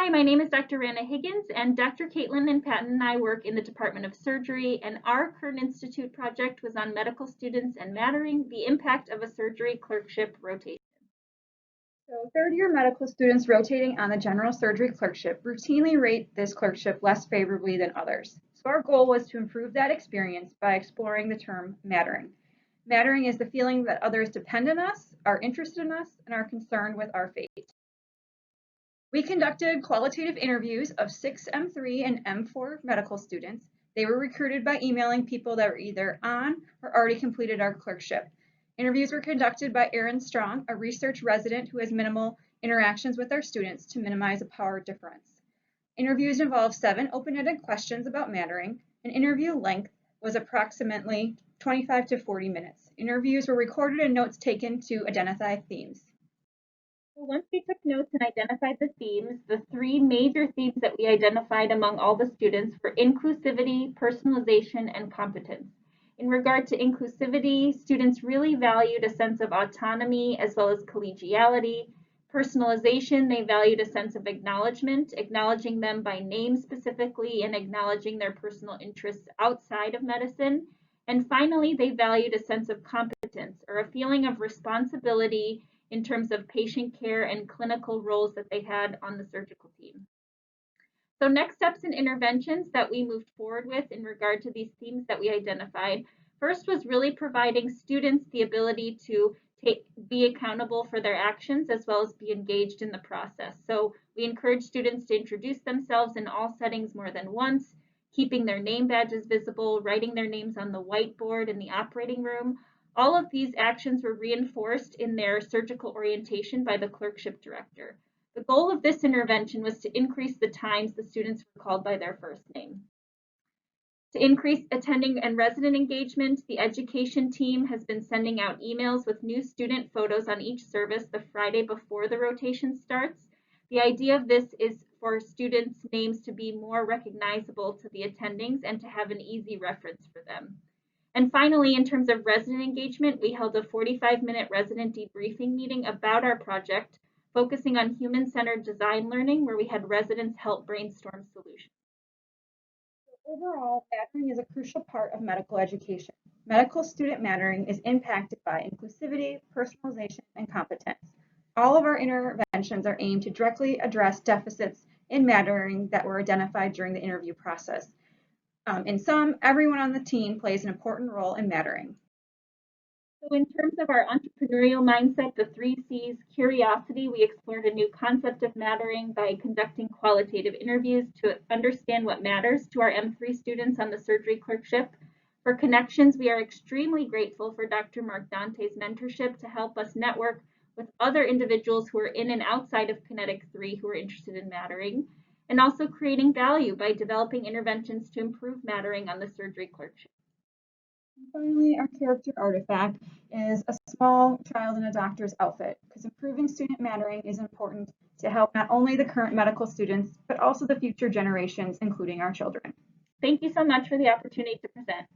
Hi, my name is Dr. Rana Higgins, and Dr. Caitlin and Patten and I work in the Department of Surgery, and our current institute project was on medical students and mattering the impact of a surgery clerkship rotation. So third-year medical students rotating on the general surgery clerkship routinely rate this clerkship less favorably than others. So our goal was to improve that experience by exploring the term mattering. Mattering is the feeling that others depend on us, are interested in us, and are concerned with our fate. We conducted qualitative interviews of 6 M3 and M4 medical students. They were recruited by emailing people that were either on or already completed our clerkship. Interviews were conducted by Erin Strong, a research resident who has minimal interactions with our students to minimize a power difference. Interviews involved 7 open-ended questions about mattering, and interview length was approximately 25 to 40 minutes. Interviews were recorded and notes taken to identify themes. So once we took notes and identified the themes, the 3 major themes that we identified among all the students were inclusivity, personalization, and competence. In regard to inclusivity, students really valued a sense of autonomy as well as collegiality. Personalization, they valued a sense of acknowledgement, acknowledging them by name specifically and acknowledging their personal interests outside of medicine. And finally, they valued a sense of competence or a feeling of responsibility in terms of patient care and clinical roles that they had on the surgical team. So next steps and interventions that we moved forward with in regard to these themes that we identified, first was really providing students the ability to be accountable for their actions as well as be engaged in the process. So we encourage students to introduce themselves in all settings more than once, keeping their name badges visible, writing their names on the whiteboard in the operating room. All of these actions were reinforced in their surgical orientation by the clerkship director. The goal of this intervention was to increase the times the students were called by their first name. To increase attending and resident engagement, the education team has been sending out emails with new student photos on each service the Friday before the rotation starts. The idea of this is for students' names to be more recognizable to the attendings and to have an easy reference for them. And finally, in terms of resident engagement, we held a 45-minute resident debriefing meeting about our project, focusing on human-centered design learning, where we had residents help brainstorm solutions. Overall, mattering is a crucial part of medical education. Medical student mattering is impacted by inclusivity, personalization, and competence. All of our interventions are aimed to directly address deficits in mattering that were identified during the interview process. In sum, everyone on the team plays an important role in mattering. So in terms of our entrepreneurial mindset, the 3 C's, curiosity, we explored a new concept of mattering by conducting qualitative interviews to understand what matters to our M3 students on the surgery clerkship. For connections, we are extremely grateful for Dr. Mark Dante's mentorship to help us network with other individuals who are in and outside of Kinetic 3 who are interested in mattering, and also creating value by developing interventions to improve mattering on the surgery clerkship. Finally, our character artifact is a small child in a doctor's outfit, because improving student mattering is important to help not only the current medical students, but also the future generations, including our children. Thank you so much for the opportunity to present.